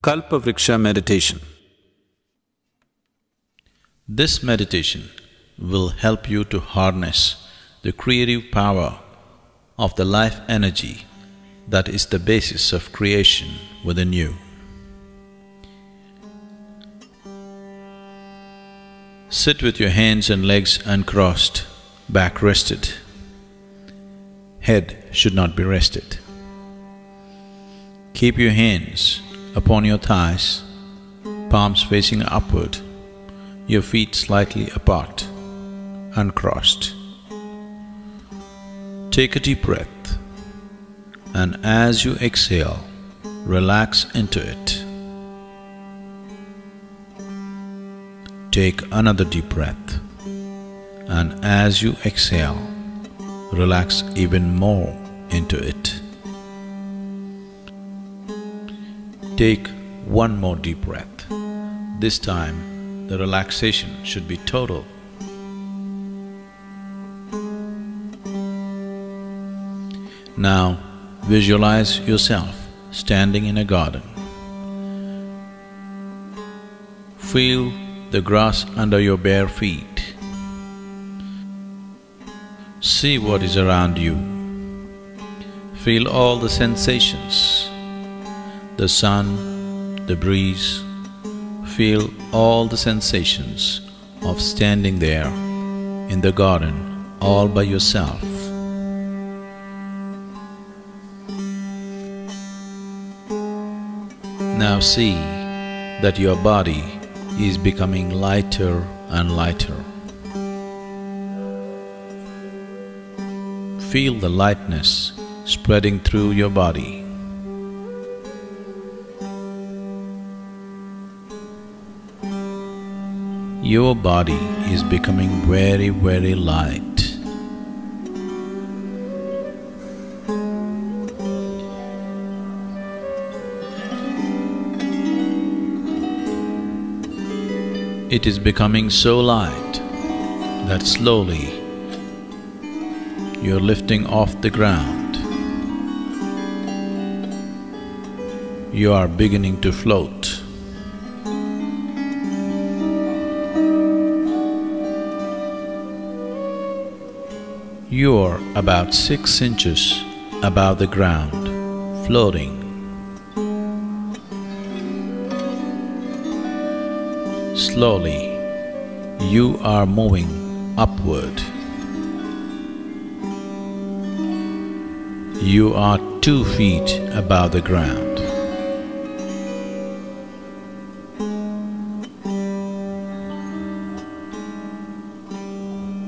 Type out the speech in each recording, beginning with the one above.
Kalpavriksha meditation. This meditation will help you to harness the creative power of the life energy that is the basis of creation within you. Sit with your hands and legs uncrossed, back rested. Head should not be rested. Keep your hands upon your thighs, palms facing upward, your feet slightly apart, uncrossed. Take a deep breath, and as you exhale, relax into it. Take another deep breath, and as you exhale, relax even more into it. Take one more deep breath. This time, the relaxation should be total. Now, visualize yourself standing in a garden. Feel the grass under your bare feet. See what is around you. Feel all the sensations. The sun, the breeze, feel all the sensations of standing there in the garden all by yourself. Now see that your body is becoming lighter and lighter. Feel the lightness spreading through your body. Your body is becoming very, very light. It is becoming so light that slowly you're lifting off the ground. You are beginning to float. You are about 6 inches above the ground, floating. Slowly, you are moving upward. You are 2 feet above the ground.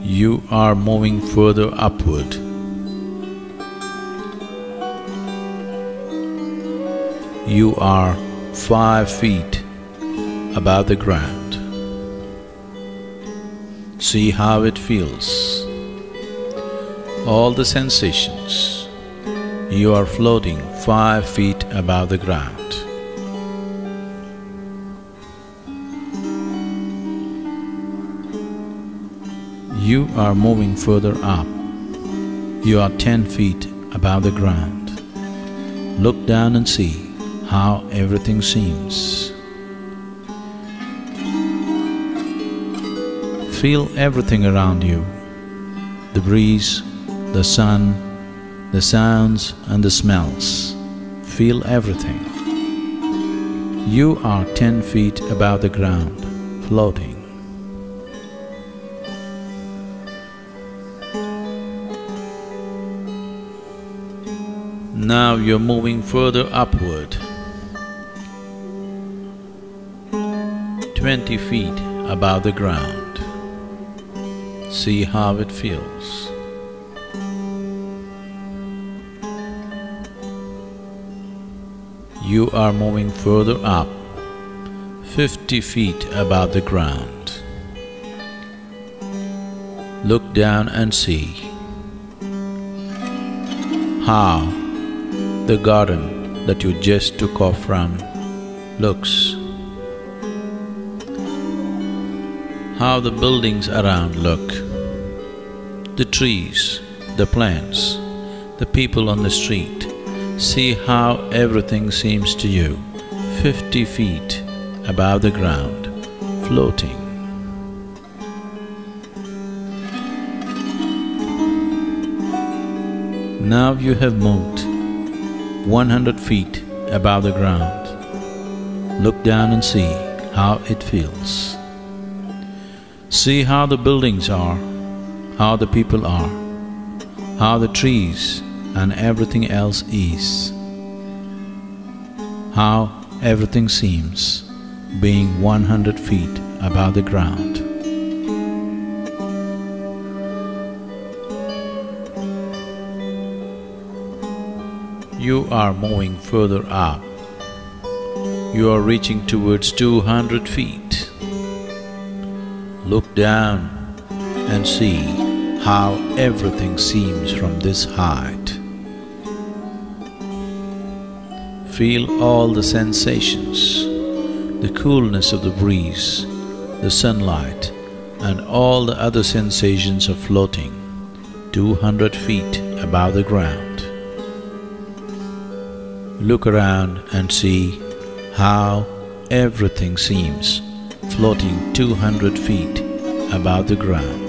You are moving further upward. You are 5 feet above the ground. See how it feels. All the sensations. You are floating 5 feet above the ground. You are moving further up. You are 10 feet above the ground. Look down and see how everything seems. Feel everything around you, the breeze, the sun, the sounds and the smells. Feel everything. You are 10 feet above the ground, floating. Now you're moving further upward, 20 feet above the ground. See how it feels. You are moving further up, 50 feet above the ground. Look down and see how the garden that you just took off from looks. How the buildings around look, the trees, the plants, the people on the street. See how everything seems to you. 50 feet above the ground, floating. Now you have moved 100 feet above the ground. Look down and see how it feels. See how the buildings are, how the people are, how the trees and everything else is, how everything seems being 100 feet above the ground. You are moving further up. You are reaching towards 200 feet. Look down and see how everything seems from this height. Feel all the sensations, the coolness of the breeze, the sunlight, and all the other sensations of floating 200 feet above the ground. Look around and see how everything seems floating 200 feet above the ground.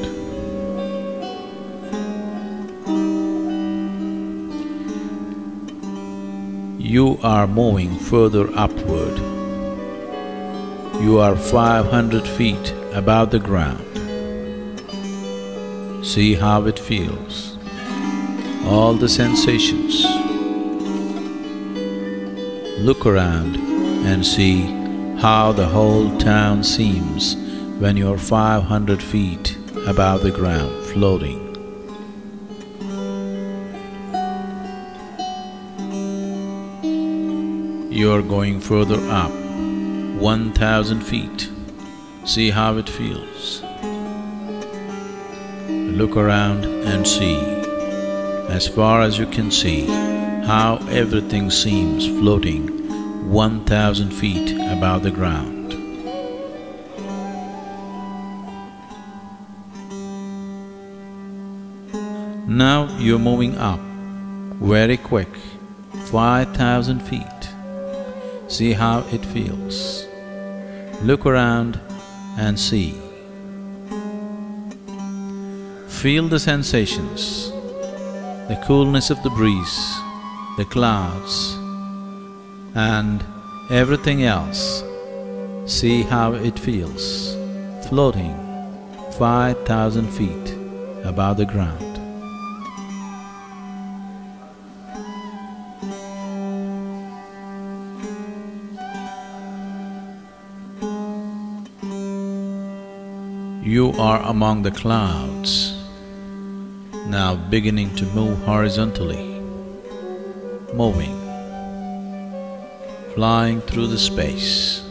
You are moving further upward. You are 500 feet above the ground. See how it feels, all the sensations. Look around and see how the whole town seems when you are 500 feet above the ground, floating. You are going further up, 1,000 feet. See how it feels. Look around and see, as far as you can see, how everything seems floating 1,000 feet above the ground. Now you're moving up, very quick, 5,000 feet. See how it feels. Look around and see. Feel the sensations, the coolness of the breeze, the clouds, and everything else. See how it feels, floating 5,000 feet above the ground. You are among the clouds, now beginning to move horizontally, moving, flying through the space.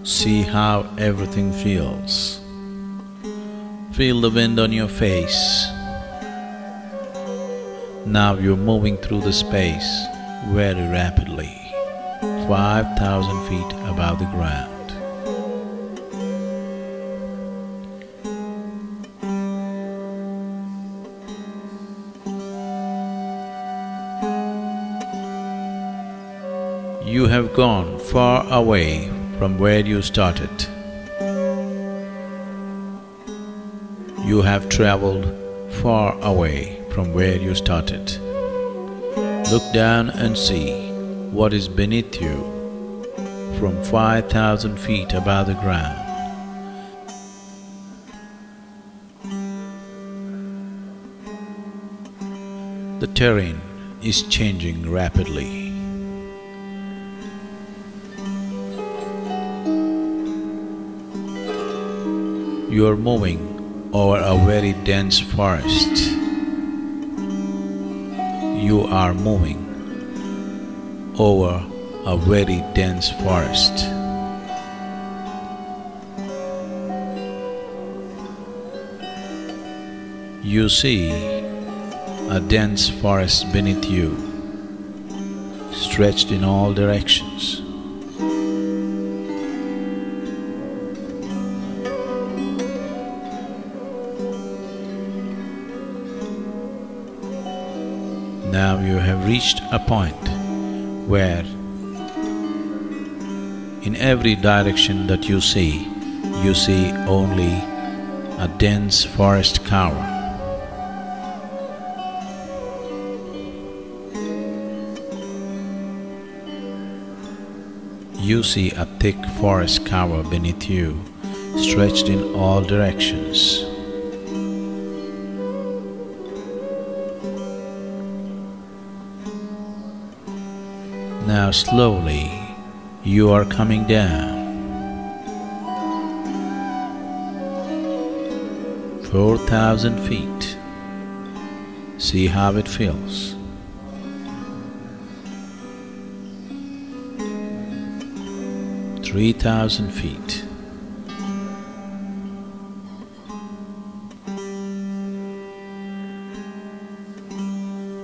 See how everything feels. Feel the wind on your face. Now you're moving through the space very rapidly, 5,000 feet above the ground. You have gone far away from where you started. You have traveled far away from where you started. Look down and see what is beneath you from 5,000 feet above the ground. The terrain is changing rapidly. You are moving over a very dense forest. You are moving over a very dense forest. You see a dense forest beneath you, stretched in all directions. Now you have reached a point where in every direction that you see only a dense forest cover. You see a thick forest cover beneath you, stretched in all directions. Now slowly you are coming down. 4,000 feet. See how it feels. 3,000 feet.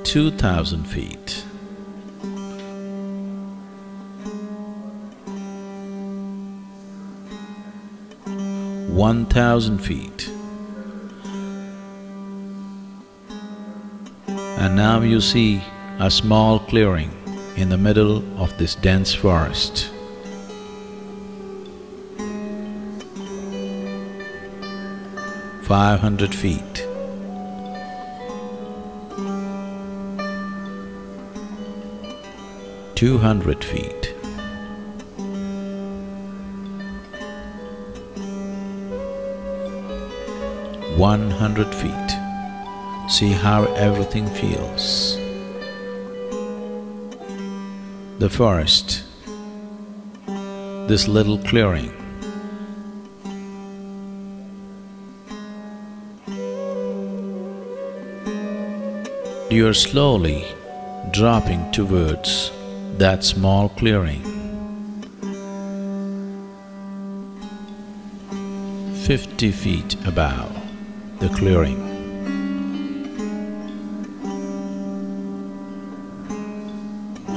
2,000 feet. 1,000 feet. And now you see a small clearing in the middle of this dense forest. 500 feet. 200 feet. 100 feet. See how everything feels. The forest, this little clearing. You are slowly dropping towards that small clearing. 50 feet above the clearing.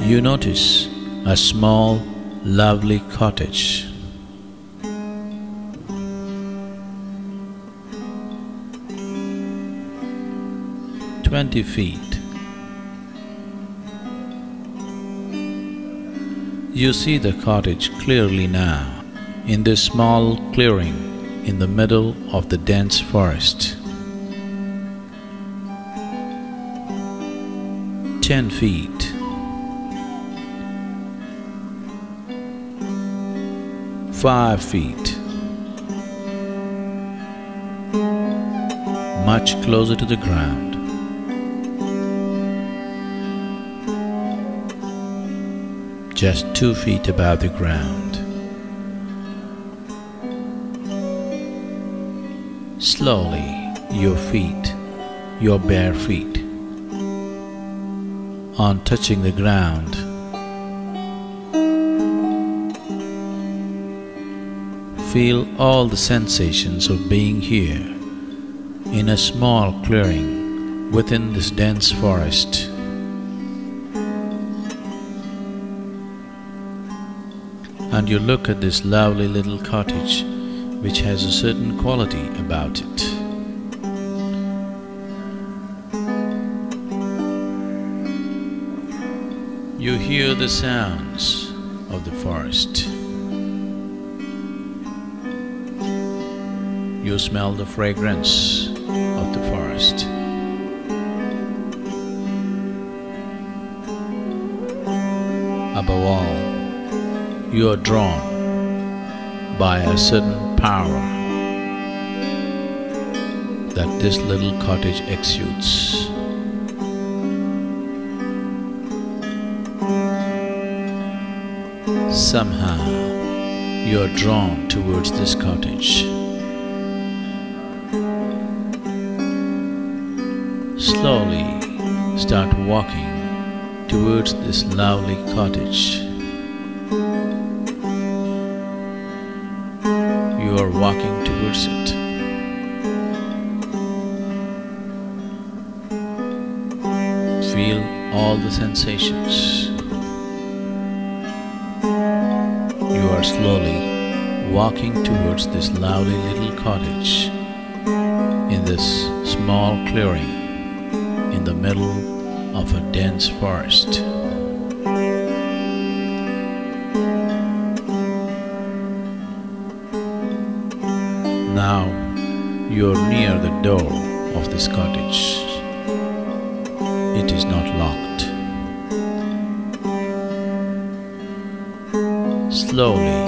You notice a small, lovely cottage. 20 feet. You see the cottage clearly now, in this small clearing in the middle of the dense forest. 10 feet. 5 feet. Much closer to the ground. Just 2 feet above the ground. Slowly, your feet, your bare feet, on touching the ground, feel all the sensations of being here in a small clearing within this dense forest. And you look at this lovely little cottage which has a certain quality about it. You hear the sounds of the forest. You smell the fragrance of the forest. Above all, you are drawn by a certain power that this little cottage exudes. Somehow, you are drawn towards this cottage. Slowly start walking towards this lovely cottage. You are walking towards it. Feel all the sensations. You are slowly walking towards this lovely little cottage in this small clearing in the middle of a dense forest. Now you are near the door of this cottage. It is not locked. Slowly,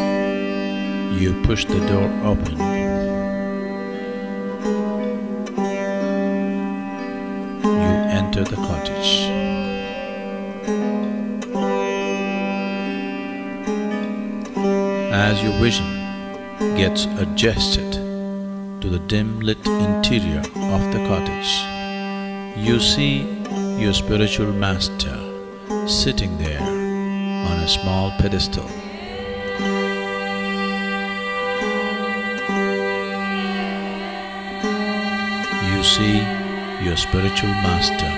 you push the door open. You enter the cottage. As your vision gets adjusted to the dim-lit interior of the cottage, you see your spiritual master sitting there on a small pedestal. You see your spiritual master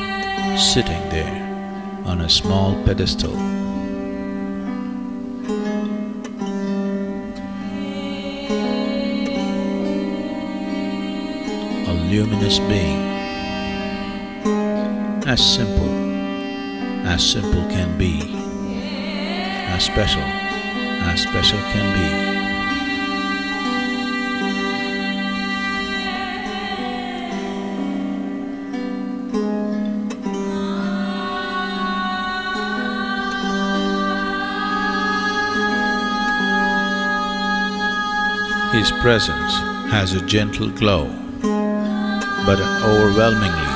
sitting there on a small pedestal. A luminous being, as simple can be, as special can be. His presence has a gentle glow, but an overwhelmingly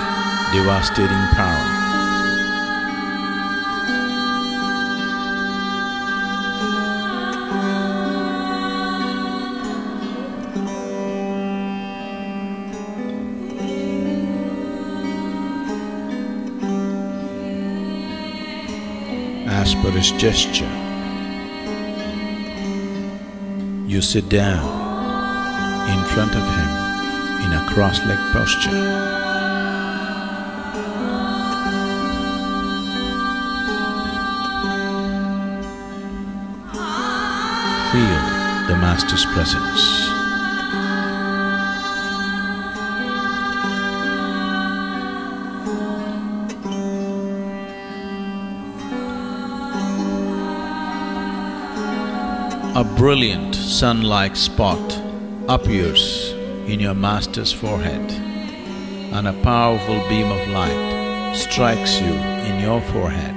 devastating power. As per his gesture, you sit down in front of him in a cross-legged posture. Feel the Master's presence. A brilliant sun-like spot appears in your Master's forehead, and a powerful beam of light strikes you in your forehead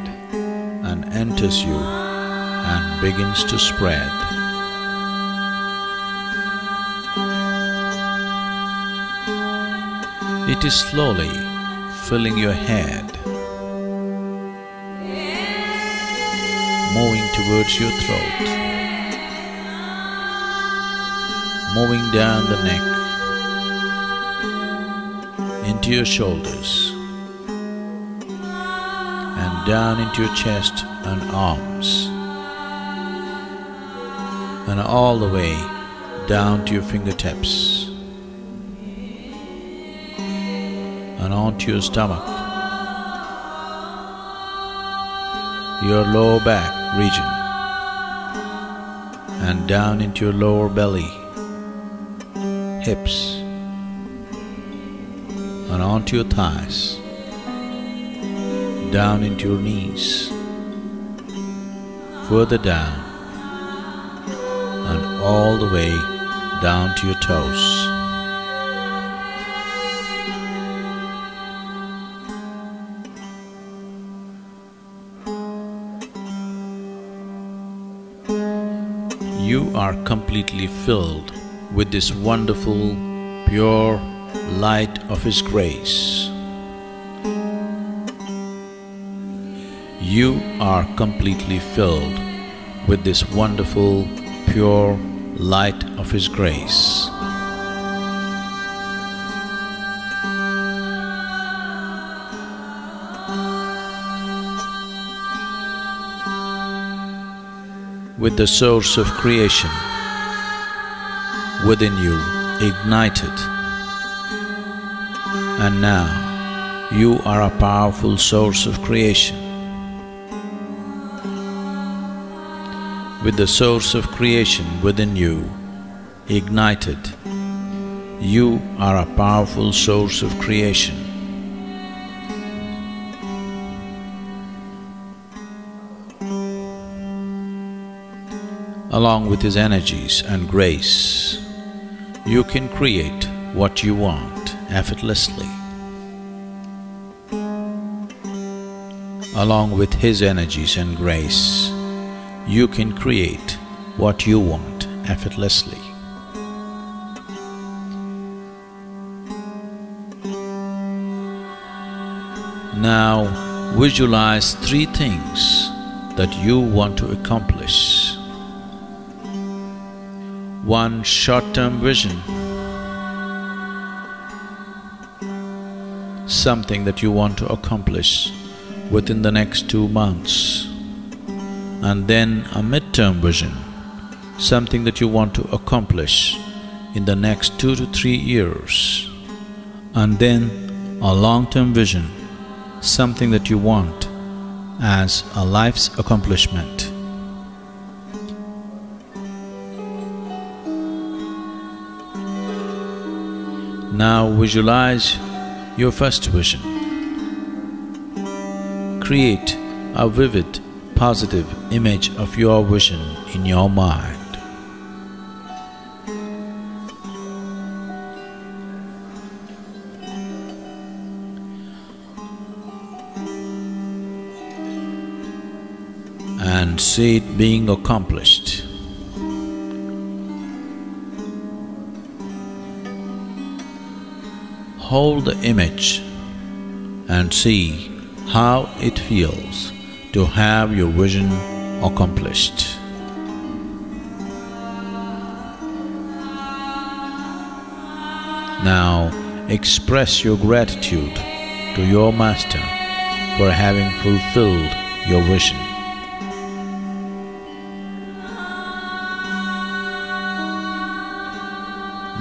and enters you and begins to spread. It is slowly filling your head, moving towards your throat, moving down the neck, into your shoulders, and down into your chest and arms, and all the way down to your fingertips, and onto your stomach, your lower back region, and down into your lower belly, hips, and onto your thighs, down into your knees, further down, and all the way down to your toes. You are completely filled with this wonderful, pure light of His grace. You are completely filled with this wonderful, pure light of His grace. With the source of creation within you ignited, and now you are a powerful source of creation. With the source of creation within you ignited, you are a powerful source of creation. along with his energies and grace, you can create what you want effortlessly. Along with his energies and grace, you can create what you want effortlessly. Now visualize 3 things that you want to accomplish. 1 short-term vision, something that you want to accomplish within the next 2 months, and then a mid-term vision, something that you want to accomplish in the next 2 to 3 years, and then a long-term vision, something that you want as a life's accomplishment. Now visualize your first vision. Create a vivid, positive image of your vision in your mind. And see it being accomplished. Hold the image and see how it feels to have your vision accomplished. Now express your gratitude to your master for having fulfilled your vision.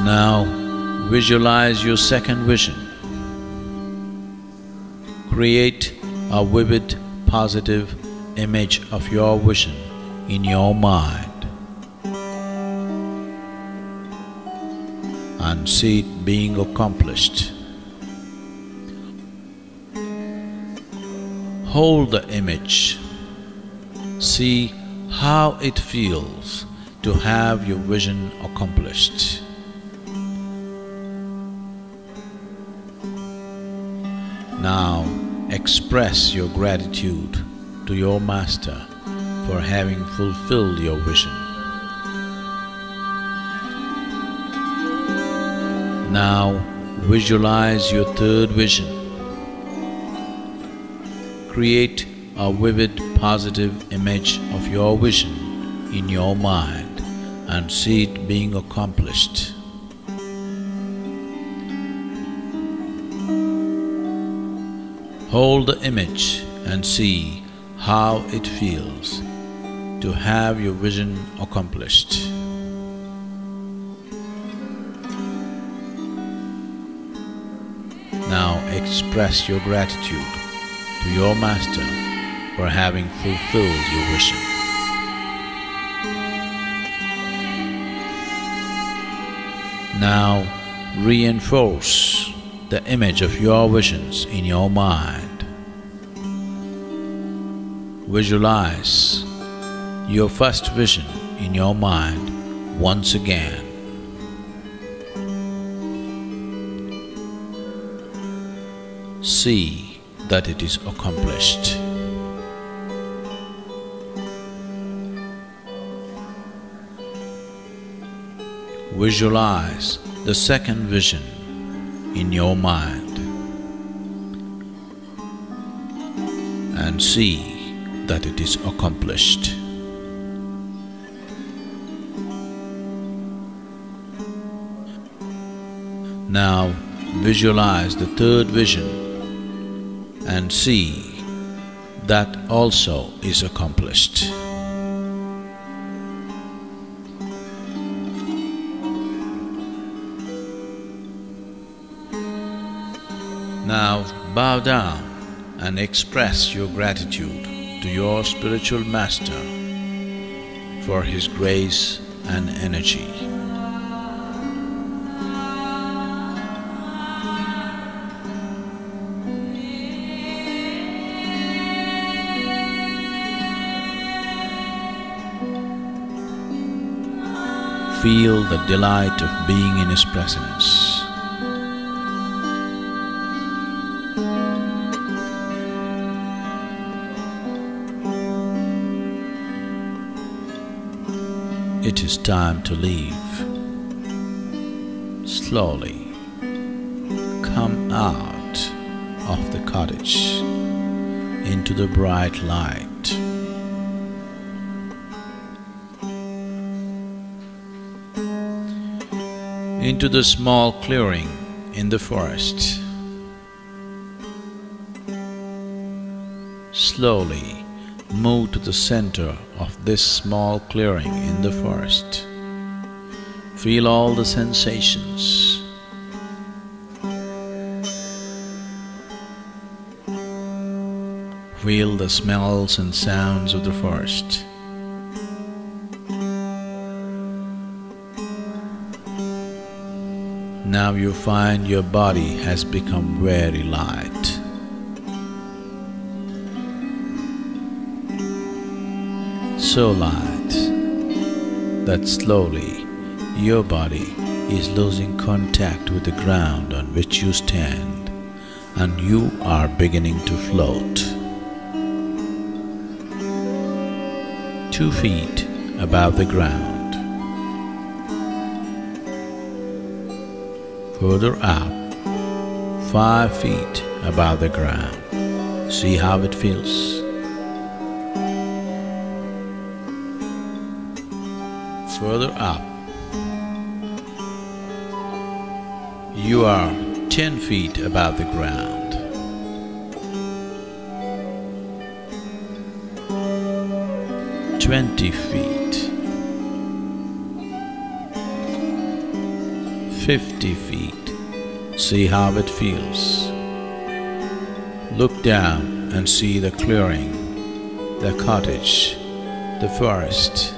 Now visualize your second vision. Create a vivid, positive image of your vision in your mind and see it being accomplished. Hold the image. See how it feels to have your vision accomplished. Now express your gratitude to your master for having fulfilled your vision. Now visualize your third vision. Create a vivid, positive image of your vision in your mind and see it being accomplished. Hold the image and see how it feels to have your vision accomplished. Now express your gratitude to your master for having fulfilled your vision. Now reinforce the image of your visions in your mind. Visualize your first vision in your mind once again. See that it is accomplished. Visualize the second vision in your mind and see that it is accomplished. Now visualize the third vision and see that also is accomplished. Now bow down and express your gratitude to your spiritual master for his grace and energy. feel the delight of being in His presence. It is time to leave. Slowly come out of the cottage into the bright light. Into the small clearing in the forest. Slowly move to the center of this small clearing in the forest. Feel all the sensations. Feel the smells and sounds of the forest. Now you find your body has become very light. So light that slowly your body is losing contact with the ground on which you stand, and you are beginning to float. 2 feet above the ground. Further up, 5 feet above the ground. See how it feels? Further up, you are 10 feet above the ground. "20 feet, 50 feet. See how it feels. Look down and see the clearing, the cottage, the forest.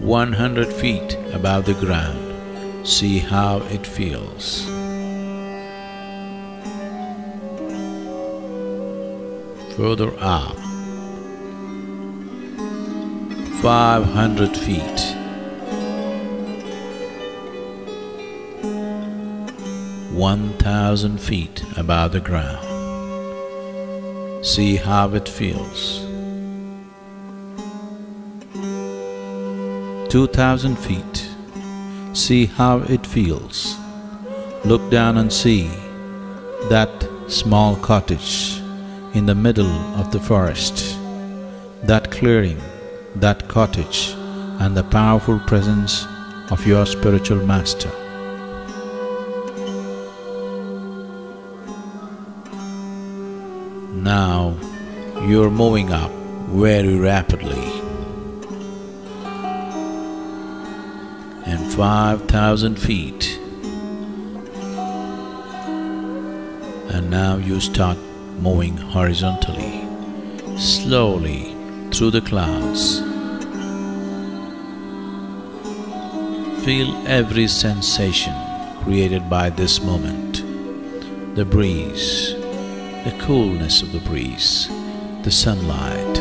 100 feet above the ground. See how it feels. Further up, 500 feet. 1,000 feet above the ground. See how it feels. 2,000 feet. See how it feels. Look down and see that small cottage in the middle of the forest, that clearing, that cottage, and the powerful presence of your spiritual master. Now you're moving up very rapidly, and 5,000 feet, and now you start moving horizontally, slowly through the clouds. Feel every sensation created by this moment, the breeze, the coolness of the breeze, the sunlight.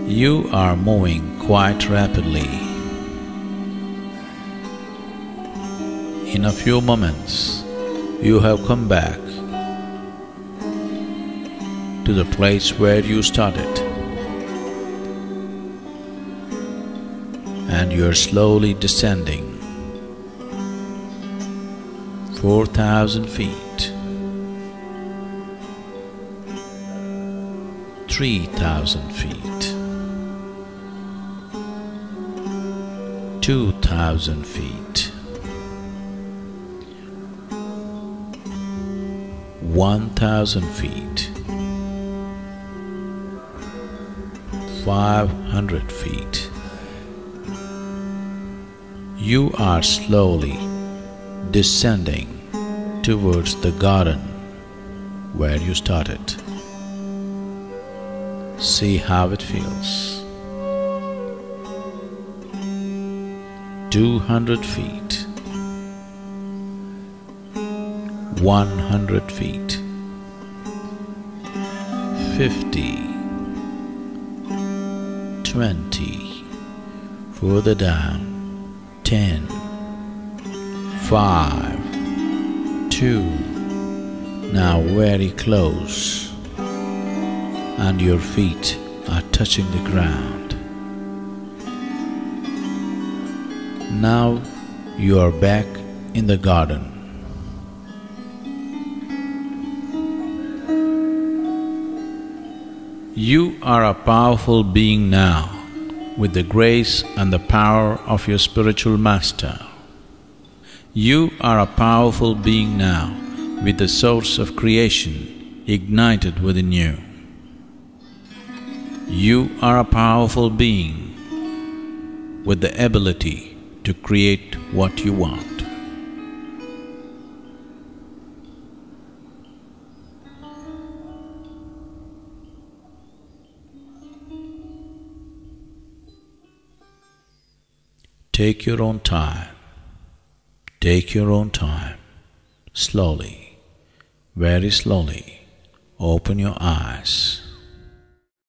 You are moving quite rapidly. In a few moments, you have come back to the place where you started, and you are slowly descending 4,000 feet, 3,000 feet, 2,000 feet, 1,000 feet, 500 feet. You are slowly descending towards the garden where you started. See how it feels. 200 feet, 100 feet, 50, 20, further down, 10, 5, 2, now very close, and your feet are touching the ground. Now you are back in the garden. You are a powerful being now, with the grace and the power of your spiritual master. You are a powerful being now, with the source of creation ignited within you. You are a powerful being with the ability to create what you want. Take your own time. Take your own time. Slowly, very slowly, open your eyes.